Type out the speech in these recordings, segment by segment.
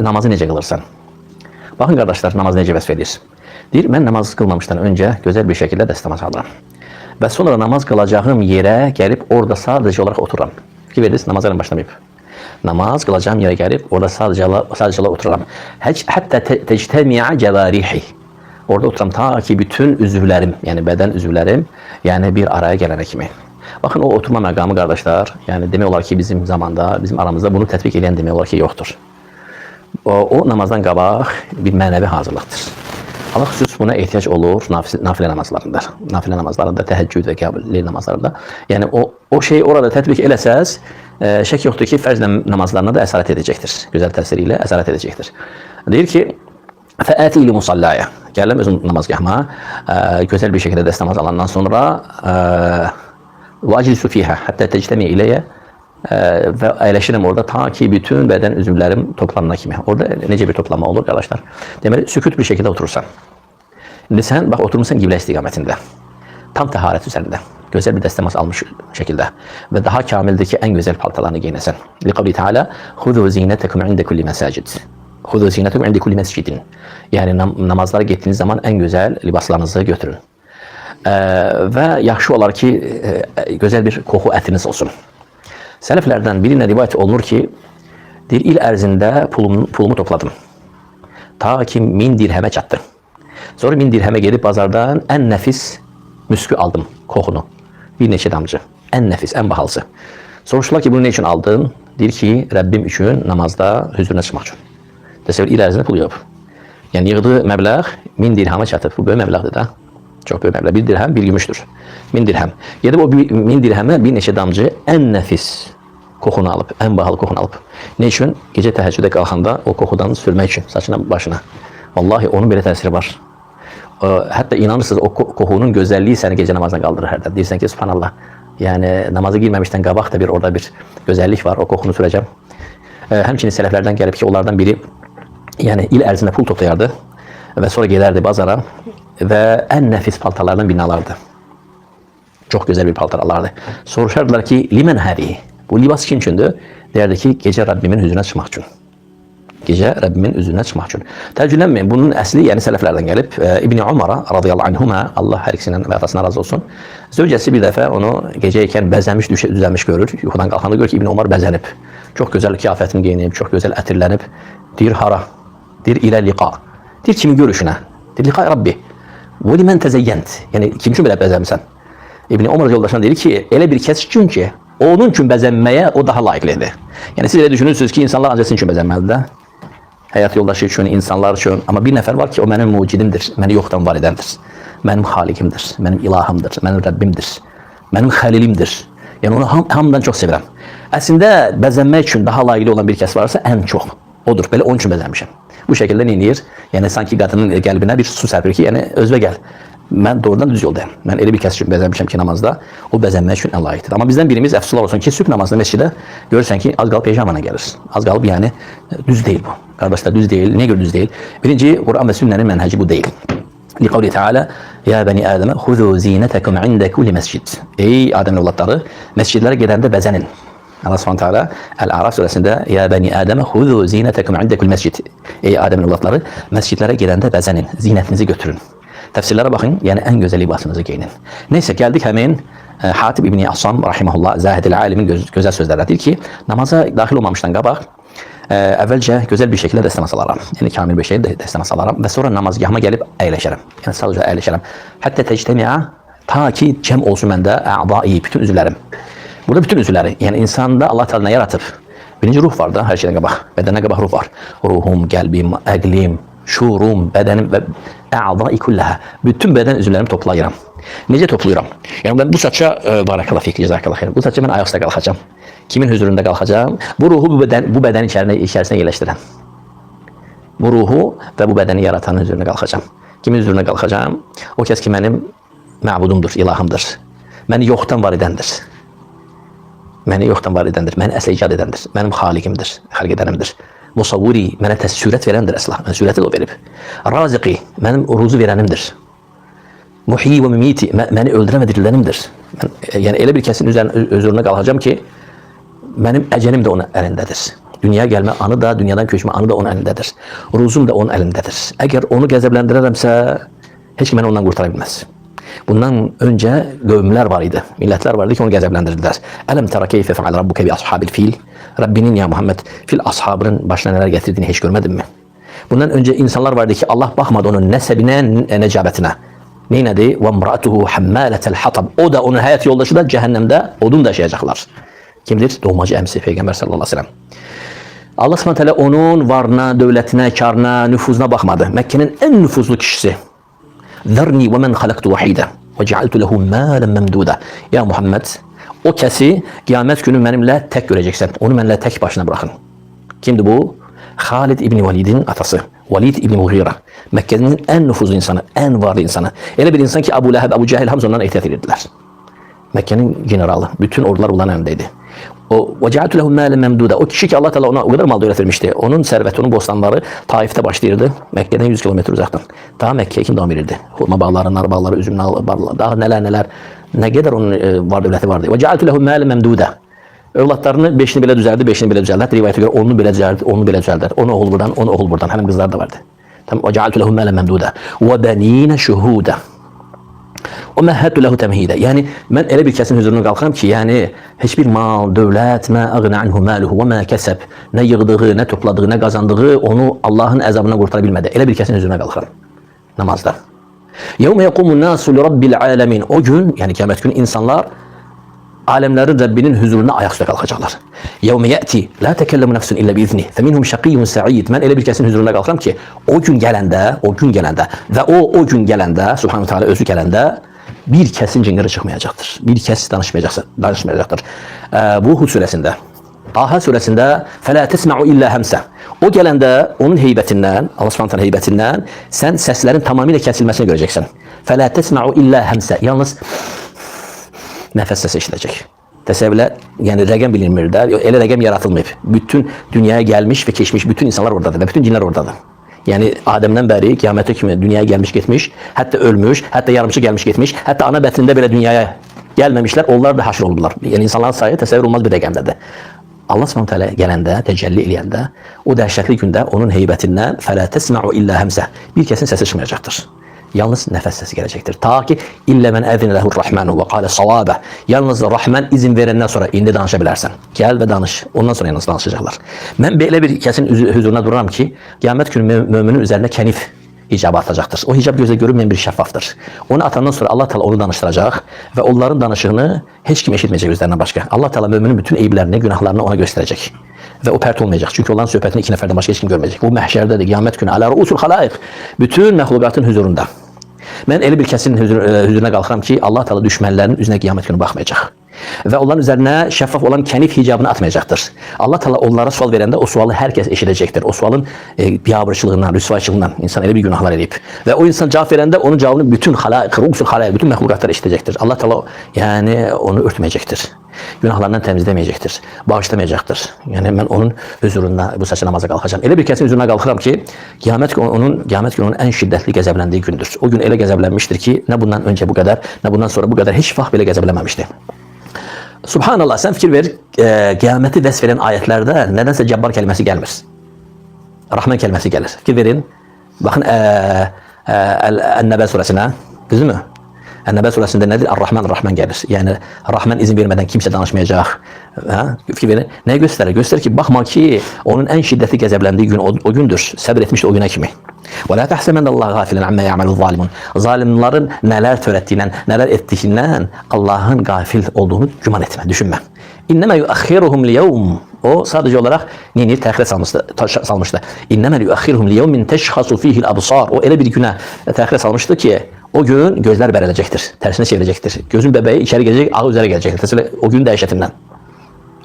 namazı necə qılırsan? Baxın qardaşlar, namaz necə vəsf edir? Deyir, mən namaz qılmamışdan öncə gözəl bir şəkildə dəstəmaz alıram. Və sonra namaz qılacağım yerə gəlib orada sadəcə olaraq otururam. Fikir verirsiniz, namazla başlamayıb. Namaz qılacağım yerə gəlib orada sadəcə otururam. Hətta tectəmi'a cəvarihi. Orada oturam ta ki bütün üzvlərim, yəni bədən üzvlərim, yəni bir araya gələnə kimi. Baxın, o oturma məqamı qardaşlar, yəni demək olar ki bizim zamanda, bizim aramızda bunu tətbiq edən demək olar ki yoxdur. O namazdan qabaq bir mənəvi hazırlıqdır. Allah xüsus buna ehtiyac olur nafilə namazlarında. Nafilə namazlarında, təhəccüd və qəbul namazlarında. Yəni o şeyi orada tətbiq eləsəz, şək yoxdur ki, fərz namazlarına da əsarət edəcəkdir. Gözəl təsiri ilə əsarət edəcəkdir. Deyir ki, fəəti ili musallaya. Gələm özüm namazgahıma, gözəl bir şəkildə dəstəmaz alandan sonra vacilisu fiyhə, hətta təctəmi iləyə və əyləşirəm orada ta ki bütün bədən üzvlərim toplanana kimi. Orada necə bir toplanma olur qardaşlar? Deməli, sükut bir şəkildə oturursan. İndi sən, bax, oturmuşsan qiblə istiqamətində, tam təharət üzərində, gözəl bir dəstəmaz almış şəkildə və daha kamildir ki, ən gözəl paltalarını geyinəsən. Liqavli Teala, xudu zinətəkum ində kulli məsəcid. Xudu zinətəkum ində kulli məscidin. Yəni, namazlara getdiyiniz zaman ən gözəl libaslarınızı götürün. Və yaxşı olar ki, gözəl bir qoxu ətiniz olsun. Sələflərdən birinə rivayət olunur ki, il ərzində pulumu topladım. Ta ki 1000 dirhəmə çatdı. Sonra 1000 dirhəmə gedib bazardan ən nəfis müskü aldım, qoxunu. Bir neçə damcı. Ən nəfis, ən bahalısı. Soruşdular ki, bunu ne üçün aldın? Deyir ki, Rəbbim üçün namazda hüzuruna çıxmaq üçün. Təsəvvür, il ərzində pul yox. Yəni, yığdığı məbləğ 1000 dirhəmə çatıb. Bu böyük məbləğdir da. Çox böyük məbləğ. Bir dirhəm, bir gümüşdür. 1000 dirhəm. Gedib o 1000 dirhəmə bir neçə damcı ən nəfis qoxunu alıb, ən bahalı qoxunu alıb. Ne üçün? Gecə təhəccüdə qalxanda o qoxudan sürmək üçün, saçına, başına. Vallahi onun belə təsiri var. Hətta inanırsınız, o qoxunun gözəlliyi səni gecə namazdan qaldırır hərdən. Deyirsən ki, subhanallah, yəni namazı girməmişdən qabaq da orada bir gözəllik var, o qoxunu sürəcəm. Həmçinin sələflərdən gəlib ki, onlardan biri yəni il ərzində pul toplayardı və sonra gedərdi bazara və ən nəfis paltarlardan birini alardı. Çox gözəl bir paltar alardı. Soruşardılar ki, limən hədihi? Bu libas kim üçündür? Deyərdi ki, gecə Rəbbimin hüzuruna çıxmaq üçün. Gecə Rəbbimin hüzuruna çıxmaq üçün. Təəccüblənməyin, bunun əsli yəni sələflərdən gəlib. İbn-i Umara radiyallahu anhuma, Allah hər ikisindən və atasından razı olsun. Zövcəsi bir dəfə onu gecə ikən bəzənmiş, düzəlmiş görür. Yuxudan qalxanda görür ki, İbn-i Umar bəzənib. Çox gözəl kıyafətini geyinib, çox gözəl ətirlənib. Deyir, hara? Deyir, ilə liqa. Deyir, kimi görüşünə? Deyir, liqa Rabbi. Və limən təzəyyənd. Yəni, kim üçün belə bəzənmisən? İbn-i Umar yoldaşına deyir ki, elə bir kəs üçün ki, onun üçün bəzənməyə o daha layiqlidir. Yəni, siz elə düşünürsünüz ki, insanlar ancaq sizin üçün bəzənməlidir də. Həyat yoldaşı üçün, insanlar üçün. Amma bir nəfər var ki, o mənim mucidimdir, məni yoxdan var edəndir. Mənim xalikimdir, mənim ilahımdır, mənim Rəbbimdir, mənim xəlilimdir. Yəni, onu hamıdan çox sevirəm. Əslində, bəzənmək üçün daha layiqli olan bir kəs varsa, ən çox odur. Belə onun üçün bəzənmişəm. Bu şəkildə nə edir? Yəni, sanki qadının qəlbinə bir su sərpir ki, yəni, özvə gəl. Mən doğrudan düz yoldayım. Mən elə bir kəs üçün bəzənmişəm ki, namazda o bəzənmək üçün ən layiqdir. Amma bizdən birimiz əfsuslar olsun ki, sübh namazında məscidə görürsən ki, az qalıb pejamana gəlir. Az qalıb, yəni düz deyil bu. Qardaşlar, düz deyil. Niyə görə düz deyil? Birinci, Quran və sünnənin mənhəci bu deyil. Liqavli Teala, ya bəni Ədəmə, xuzu zinətəkum ində kulli məscid. Ey Adəmin evlatları, məscidlərə gedəndə bəzənin. Allah Subhanahu Teala Əl-A'raf surəsində, ya bəni Ədəmə, xuzu zinətəkum ində kulli məscid. Ey Adəmin evlatları, məscidlərə gedəndə bəzənin, zinətinizi götürün. Təfsirlərə baxın, yəni ən gözəl libasınızı geyinin. Neysə, gəldik həmin Hatib İbn-i Asam, rahiməhullah, Zahidil Alimin gözəl sözlərlə deyir ki, namaza daxil olmamışdan qabaq, əvvəlcə gözəl bir şəkildə dəstəmaz alaram. Yəni, kamil bir şəkildə dəstəmaz alaram və sonra namazgahıma gəlib əyləşərəm. Yəni, sadəcə əyləşərəm. Hətta təctəmiə, ta ki, cəm olsun məndə ə'dai, bütün üzvlərim. Burada bütün üzvləri, yəni insanda Allah Teala nə yaratıb? Birinci ruh var da, hər şeydən qabaq, bədəndən qabaq ruh var. Ruhum, qəlbim, əqlim, şuurum, bədənim və ə'dai kulləhə. Bütün bədən üzvlərimi toplayıram. Necə toplayıram? Yəni, mən bu saça, barakallah fikri, cəzakallah xeyr, bu saça mən ayaq üstə qalxacam. Kimin hüzurunda qalxacam? Bu ruhu bu bədənin içərisinə yerləşdirəm. Bu ruhu və bu bədəni yaratanın hüzuruna qalxacam. Kimin hüzuruna qalxacam? O kəs ki, mənim məbudumdur, ilahımdır. Məni yoxdan var edəndir. Məni yoxdan var edəndir, məni əslə icad edəndir. Mənim xalikimdir, xalq edənimdir. Musavvuri, mənə sürət verəndir əsla. Mən sürəti də o verib. Raziqi, mənim ruzu verənimdir. Muhyi və mümiti, məni öldürən və dirilənimdir. Yəni, elə bir kəsin hüzuruna qalxacam ki, mənim əcəlim də onun əlindədir. Dünyaya gelme anı da, dünyadan köçme anı da onun elindedir. Ruzum da onun elindedir. Eğer onu qəzəbləndirərəmsə, hiç kim beni ondan kurtarabilmez. Bundan önce kavimler var idi, milletler vardı ki onu qəzəbləndirdiler. Elem tera keyfe fe'al rabbuke bi ashabil fil? Rabbinin ya Muhammed fil ashabının başına neler getirdiğini hiç görmedin mi? Bundan önce insanlar vardı ki Allah bakmadı onun nesebine, necabetine. Neynədir? Ve imra'atuhu hammaletel hatab. O da onun hayat yoldaşı da cehennemde odun taşıyacaklar. Kimdir? Doğmacı emsi Peygamber sallallahu aleyhi ve sellem. Allah s.ə.v. onun varına, dövlətinə, karına, nüfuzuna bakmadı. Mekke'nin en nüfuzlu kişisi. Zerni ve men halaktu vahide ve cealtu lehu malen memduda. Ya Muhammed, o kesi kıyamet günü benimle tek göreceksin. Onu benimle tek başına bırakın. Kimdi bu? Halid İbni Velid'in atası. Velid İbni Mughira. Mekke'nin en nüfuzlu insanı, en varlı insanı. Öyle bir insan ki Ebu Leheb, Ebu Cehil Hamza ondan ihtiyat edildiler. Mekke'nin generalı. Bütün ordular onların elindeydi. O وَجَعَلْتُ لَهُ مَالًا مَمْدُودًا. O kişi ki Allah Teala ona o kadar mal dövlet vermişti. Onun serveti, onun bostanları Taif'te başlayırdı. Mekke'den 100 kilometre uzaktan. Daha Mekke'ye kim devam verirdi? Hurma bağları, nar bağları, üzüm bağları, daha neler. Ne kadar onun var dövleti vardı. وَجَعَلْتُ لَهُ مَالًا مَمْدُودًا. Evlatlarını 5'ini bile düzeldi, 5'ini bile düzeldi. Hatta rivayete göre 10'unu bile düzeldi, 10'unu bile düzeldi. Onu oğul buradan, onu oğul buradan. Hem kızlar da vardı. Tamam. وَجَعَلْتُ لَهُ مَالًا مَمْدُودًا وَبَن۪ينَ شُهُودًا. O mehhettu lehu temhide. Yani ben öyle bir kesin huzuruna kalkam ki yani hiçbir mal, devlet, ma agna anhu maluhu ve ma keseb, ne yığdığı, ne topladığı, ne kazandığı onu Allah'ın azabına kurtarabilmedi. Öyle bir kesin huzuruna kalkam namazda. Yevme yekumun nasu li rabbil alemin. O gün yani kıyamet günü insanlar alemlerin Rabbinin huzuruna ayaküstü kalkacaklar. Yevme ye'ti la tekellemu nefsun illa biizni feminhum şakiyyun sa'id. Ben öyle bir kesin huzuruna kalkam ki o gün gelende ve o gün gelende Subhanahu Teala özü gelende bir kesin cingiri çıkmayacaktır. Bir kes danışmayacaktır. Bu Hud suresinde. Taha suresinde فَلَا تَسْمَعُ illa hemse. O gelende onun heybetinden, Allah subhanahu heybetinden sen seslerin tamamıyla kesilmesini göreceksin. فَلَا تَسْمَعُ illa hemse. Yalnız nefes sesi işilecek. Tesevvüle yani regem bilinmir der. Öyle regem yaratılmayıp. Bütün dünyaya gelmiş ve geçmiş bütün insanlar oradadır ve bütün cinler oradadır. Yani Adem'den beri kıyamete kimi dünyaya gelmiş gitmiş, hatta ölmüş, hatta yarımçı gelmiş gitmiş, hatta ana betinde bile dünyaya gelmemişler, onlar da haşr oldular. Yani insanların sayı tesevvür olmaz bir regemdedir. Allah s.ə.v. gelende, tecelli eləyəndə, o dəhşətli günde onun heybetinden فَلَا تَسْمَعُ illa hemse. Bir kesin sesi çıkmayacaktır. Yalnız nefes sesi gelecektir. Ta ki illa men azina lehu rahmanu ve kâle savabe. Yalnız Rahman izin verenden sonra indi danışabilirsen. Gel ve danış. Ondan sonra yalnız danışacaklar. Ben böyle bir kesin huzuruna dururum ki kıyamet günü müminin üzerine kenif hicabı atacaktır. O hicab gözle görünmeyen bir şeffaftır. Onu atandan sonra Allah Teala onu danıştıracak ve onların danışığını hiç kim eşitmeyecek üzerinden başka. Allah Teala müminin bütün eyiplerini, günahlarını ona gösterecek. Ve o pert olmayacak. Çünkü onların sohbetini iki neferden başka hiç kim görmeyecek. Bu mahşerde de kıyamet günü ala ruusul halaik. Bütün mehlukatın huzurunda. Ben öyle bir kesin huzuruna kalkarım ki Allah Teala düşmanlarının üzerine kıyamet günü bakmayacak. Ve onların üzerine şeffaf olan kenif hicabını atmayacaktır. Allah Teala onlara sual verende o sualı herkes eşitecektir. O sualın biabırçılığından, rüsvaçılığından insan öyle bir günahlar edip. Ve o insan cevap verende onun cevabını bütün halaik, ruusul halaik, bütün mehlukatlar eşitecektir. Allah Teala yani onu örtmeyecektir. Günahlarından temizlemeyecektir. Bağışlamayacaktır. Yani ben onun huzurunda bu saçı namaza kalkacağım. Öyle bir kesin huzuruna kalkıram ki kıyamet günü onun en şiddetli gazablandığı gündür. O gün öyle gazablanmıştır ki ne bundan önce bu kadar ne bundan sonra bu kadar hiç vaxt bile gazablanmamıştı. Subhanallah sen fikir ver kıyameti vesfeden ayetlerde nedense cebbar kelimesi gelmez. Rahman kelimesi gelir. Fikir verin. Bakın En-Nebe suresine. Değil mi? En-Nebe suresinde nedir? Ar-Rahman gelir. Yani Rahman izin vermeden kimse danışmayacak. Fikir verin. Ne gösterir? Gösterir ki bakma ki onun en şiddetli gazablandığı gün o gündür. Sabretmiş o güne kimi. وَلَا تَحْسَمَنَّ اللّٰهَ غَافِلًا عَمَّا يَعْمَلُ الظَّالِمُونَ. Zalimlerin neler törettiğinden, neler ettiğinden Allah'ın gafil olduğunu güman etme, düşünme. اِنَّمَا يُؤَخِّرُهُمْ لِيَوْمٍ. O sadece olarak nini tehire salmıştı. اِنَّمَا يُؤَخِّرُهُمْ لِيَوْمٍ تَشْخَصُ ف۪يهِ الْأَبْصَارِ. O öyle bir güne tehire salmıştı ki o gün gözler berelecektir, tersine çevirecektir. Gözün bebeği içeri gelecek, ağı üzere gelecektir. O gün dehşetinden.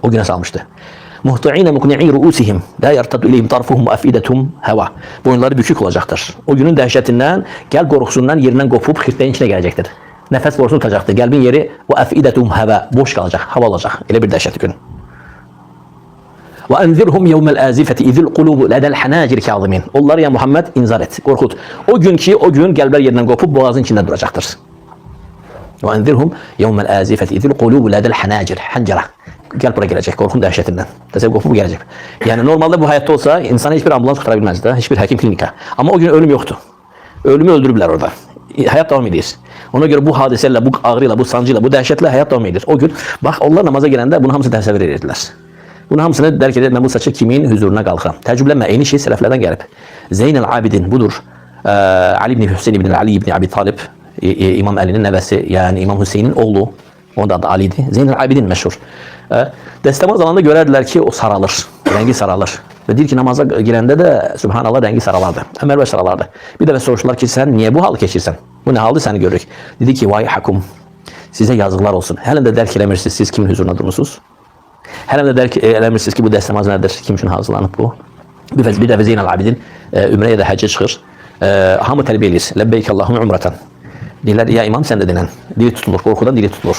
O güne salmıştı. Muhti'ine mukni'i ru'usihim la yartadu ileyhim tarfuhum ve afidetum hava. Boyunları bükük olacaktır. O günün dehşetinden, gel korkusundan yerinden kopup hırtlerin içine gelecektir. Nefes borusunu tutacaktır. Kalbin yeri ve afidetum hava. Boş kalacak, hava olacak. Öyle bir dehşetli gün. Ve enzirhum yevmel azifeti izil kulubu ledel hanacir kâzimin. Onları ya Muhammed inzar et, korkut. O gün kalpler yerinden kopup boğazın içinde duracaktır. Ve enzirhum yevmel azifeti izil kulubu ledel hanacir. Hancera. gəlib bura gələcək qorxun dəhşətindən. Təsəvvür qopup gələcək. Yəni normalde bu hayatta olsa insana hiçbir ambulans qıtara bilməz də, hiçbir həkim klinika. Amma o gün ölüm yoxdur. Ölümü öldürüblər orada. Hayat devam edir. Ona göre bu hadiseyle, bu ağrıyla, bu sancıyla, bu dehşetle hayat devam edir. O gün bak onlar namaza gelende bunu hamısını təsəvvür edirlər. Bunu hamısını dərk edir. Mən bu saçı kimin huzuruna qalxıram? Təəccüblənmə, eyni şey sələflərdən gəlib. Zeynəl Abidin budur. Ali ibn Hüseyin ibn Ali ibn Abi Talib, İmam Ali'nin nəvəsi, yani İmam Hüseyin'in oğlu. Onun da adı Ali'di. Zeynəl Abidin məşhur. Dəstəmaz alanda görərdilər ki, o saralır, rengi saralır. Ve deyir ki, namaza girəndə də Subhanallah rengi saralardı. Ömər və saralardı. Bir dəfə soruşdular ki, sən niye bu halı keçirsən? Bu ne haldı səni görürük? Dedi ki, vay hakum, size yazıklar olsun. Hələm də dərk eləmirsiniz, siz kimin huzuruna durmusunuz? Hələm də dərk eləmirsiniz ki, bu dəstəmaz nədir? Kim üçün hazırlanıb bu? Bir dəfə Zeynəl Abidin ümrəyə də həccə çıxır. Hamı tərbiyə edir. Ləbbeyk Allahumma umratan. Deyirlər, ya imam sən də dinən. Dili tutulur, qorxudan dili tutulur.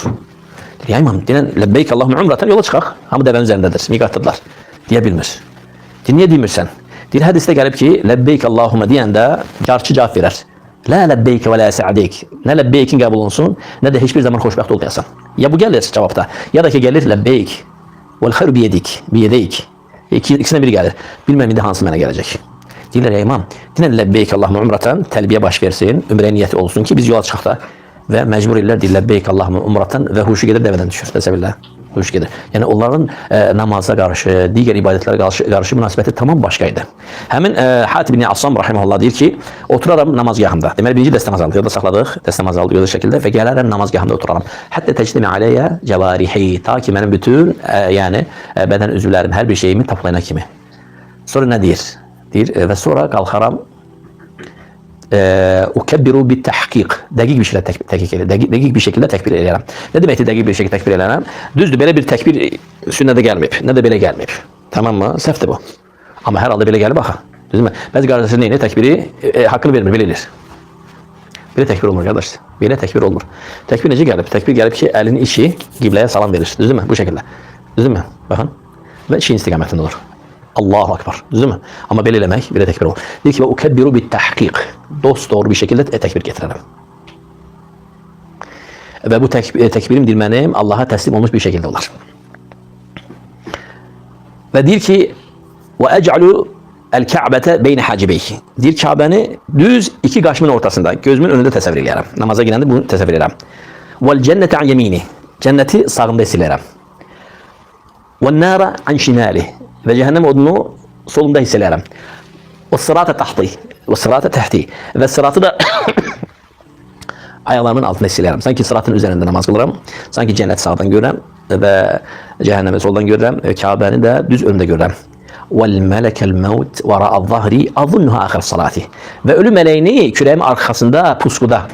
Deyir, ya imam dinən, Ləbbeyk Allahumma umratan, yola çıxaq. Hamı dəvənin üzərindədir, miqatdırlar. Deyə bilmir. Deyir, niyə demirsən? Deyir, hədisdə gəlib ki, Ləbbeyk Allahumma deyəndə carçı cavab verər. La lebbeyk ve la sa'deyk. Ne lebbeykin kabul olsun, ne de hiçbir zaman xoşbəxt olmayasan. Ya bu gelir cevapta, ya da ki gelir lebbeyk. Vel hayru biyedeyk. İkisinden biri gelir. Bilmem indi hansı mənə gələcək. Deyirlər, ya imam, dinən lebbeyk Allahumma umratan, təlbiyə baş versin, ümrə niyyəti olsun ki biz yola çıxaq da. Və məcbur edirlər, deyir lebbeyk Allahumma umratan və huşu gedir dəvədən düşür. Təsəvvürlə. Huş gedir. Yani onların namaza karşı, diğer ibadetlere karşı münasibəti tamam başkaydı. Hemin Hatib ibn Asam rahimehullah deyir ki, oturaram namazgahımda. Deməli birinci dəstəmaz aldı, yolda saxladıq, dəstəmaz aldı yolda şəkildə və gələrəm namazgahımda oturaram. Hətta təcdimi aleyyə cəvarihi, ta ki mənim bütün yəni bədən üzvlərim, hər bir şeyimi toplayana kimi. Sonra nə deyir? Deyir və sonra qalxaram ukebbiru bit tahqiq. Dəqiq bir şəkildə dəqiq bir şəkildə təkbir edirəm. Nə deməkdir dəqiq bir şəkildə təkbir edirəm? Düzdür, belə bir təkbir sünnədə gəlməyib, nə də belə gəlməyib. Tamammı? Səhvdir bu. Amma hər halda belə gəlib axı. Düzdürmü? Bəzi qardaşlar neyini təkbiri haqqını vermir, belə edir. Belə təkbir olmur qardaş. Belə təkbir olmur. Təkbir necə gəlib? Təkbir gəlib ki, əlinin içi qibləyə salam verir. Düzdürmü? Bu şəkildə. Düzdürmü? Baxın. Və çiyin istiqamətində olur. Allahu Akbar. Düzdürmü? Amma belə eləmək belə təkbir olur. Deyir ki, və ukebbiru bit tahqiq. Dost doğru bir şekilde tekbir getirərəm. Ve bu tekbirim dilmənim Allah'a teslim olmuş bir şekilde olar. Ve deyir ki, ve ec'alu el-Ka'bete beyne hacibeyhi. Deyir Ka'bəni düz iki qaşımın ortasında, gözümün önündə təsəvvür edirəm. Namaza girəndə bunu təsəvvür edirəm. Vel cennete an yemini. Cenneti sağımda hissələyirəm. Vel nara an şimali. Ve cehennem odunu solumda hissələyirəm. O sırata tahti. O sırata tahti. Ve sıratı da ayağlarımın altında hissələyirəm. Sanki sıratın üzerinde namaz qılıram. Sanki cennet sağdan görürəm ve cehennemi soldan görürəm. Ka'bəni də düz önündə görürəm. Vel melekel maut vara'a zahri azunnuha ahir salati. Ve ölü meleğini küreğimin arkasında puskuda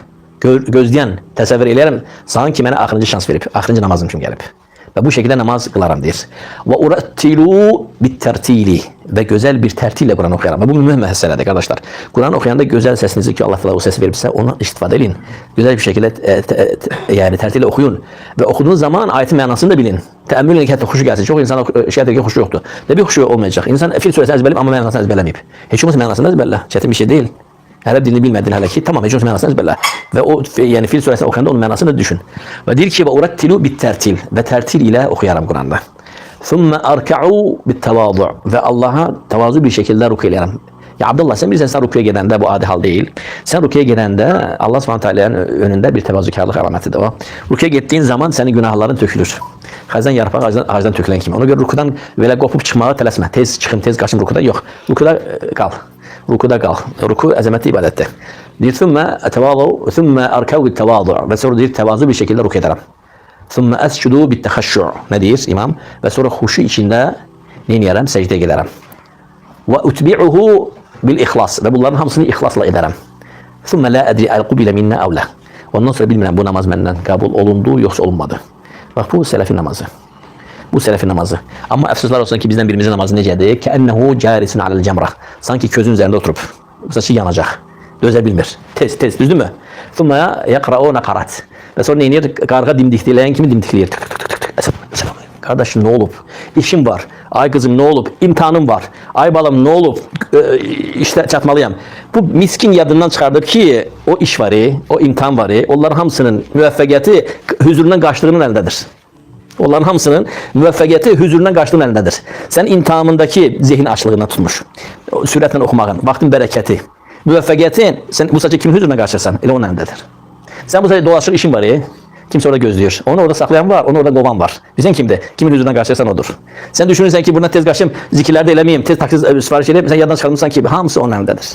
gözləyən təsəvvür edirəm. Sanki mənə axırıncı şans verib, axırıncı namazım kimi gəlib. Ve bu şekilde namaz kılarım deyir. Ve urattilu bit-tertili ve güzel bir tertille Kur'an okuyaram. Ve bu mühim meseledir arkadaşlar. Kur'an okuyanda güzel sesinizi ki Allah Teala o sesi verirse onu istifade edin. Güzel bir şekilde yani tertille okuyun. Ve okuduğunuz zaman ayetin manasını da bilin. Teemmül edin ki hatta huşu gelsin. Çok insan şey ederken huşu yoktu. Ne bir huşu olmayacak. İnsan Fil suresini ezberleyip ama manasını ezberlemeyip. Hiç olmazsa manasını ezberle. Çetin bir şey değil. Arap dilini bilmediğin hele ki tamam hiç olmazsa manasını ezberle. Ve o yani Fil suresini okuyanda onun manasını düşün. Ve deyir ki ve urattilu bit-tertil ve tertil ile okuyarım Kur'an'da. Thumma arka'u bit-tevadu ve Allah'a tevazu bir şekilde rükû ederim. Ya Abdullah sen bilirsen sen rükûya gedəndə bu adi hal değil. Sen rükûya gedəndə Allah Subhanahu Teala'nın önünde bir tevazukarlık alametidir o. Rükûya gittiğin zaman senin günahların tökülür. Xəzən yarpağı ağacdan tökülən kimi. Ona görə rükudan belə qopub çıxmağa tələsmə. Tez çıxım, tez qaçım rükuda yox. Rükuda qal. Rükuda qal. Rüku əzəmətli ibadətdir. Deyir, thumma arka'u bit-tevadu ve sonra deyir tevazu bir şekilde rükû ederim. Thumma asjudu bit-tehaşşu. Ne deyir imam? Ve sonra huşu içinde neyərəm? Səcdəyə gedərəm. Ve utbi'uhu bil-ihlas. Ve bunların hamısını ihlasla ederim. Thumma la adri al-qubila minna aw la. Ondan sonra bilmirəm bu namaz məndən qəbul olundu yoxsa olunmadı. Bak bu selefin namazı. Bu selefin namazı. Ama əfsuslar olsun ki bizden birimizin namazı necədir? Kəənnehu carisun alel cemrah. Sanki közün üzerinde oturup. Saçı yanacaq. Dözə bilmir. Tez, düzdür mü? Thumma yaqra'u naqarat. Ve sonra neyinir? Qarğa dimdikləyən kimi dimdikləyir. Kardeşim ne olup? İşim var. Ay kızım ne olup? İmtihanım var. Ay balam ne olup? İşte çatmalıyam. Bu miskin yadından çıkardık ki o iş var, o imtihan var. Onların hamısının müvəffəqiyyəti huzurundan qaçdığının elindedir. Onların hamısının müvəffəqiyyəti hüzurundan qaçdığın əlindədir. Sən imtahamındakı zihin açlığına tutmuş, sürətlə oxumağın, vaxtın bərəkəti, müvəffəqiyyətin, sən bu sadəcə kimin hüzuruna qaçırsan, elə onun əlindədir. Sən bu sadəcə dolaşıq işin var, kimsə orada gözləyir. Onu orada saxlayan var, onu orada qovan var. Bizən kimdir? Kimin hüzurundan qaçırsan odur. Sən düşünürsən ki, buradan tez qaçım, zikirləri də eləməyim, tez taksi sifariş edeyim, sən yaddan çıxarmırsan ki, hamısı onun əlindədir.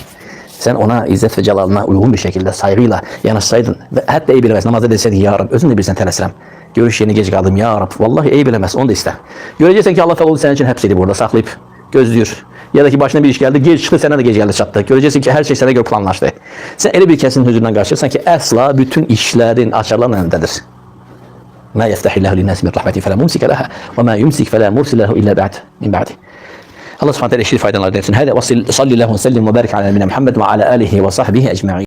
Sən ona izzət və cəlalına uyğun bir şəkildə, sayğıyla yanaşsaydın və hətta eyb eləməz, namazda desəydin, ya Rab, özün də bilsən tələsirəm. Görüş yerinə gec qaldım, ya Rab, vallahi eyb eləməz, onu da istə. Görəcəksən ki, Allah təala sənin üçün həbs edib orada, saxlayıb, gözləyir. Ya da ki, başına bir iş gəldi, gec çıxdı, sənə də gec gəldi, çatdı. Görəcəksən ki, hər şey sənə görə planlaşdı. Sən elə bir kəsin hüzurundan qaçırsan ki, əsla bütün işlərin, açarların əlindədir. مَا يَفْتَحِ اللّٰهُ لِلنَّاسِ مِنْ رَحْمَةٍ فَلَا مُمْسِكَ لَهَا وَمَا يُمْسِكْ فَلَا مُرْسِلَ لَهُ إِلَّا مِنْ بَعْدِهِ. Allah subhanahu wa ta'ala eşit faydalar versin. Hadi ve sallallahu ve sellem ve barik ala nebine Muhammed ve ala alihi ve sahbihi ecma'in.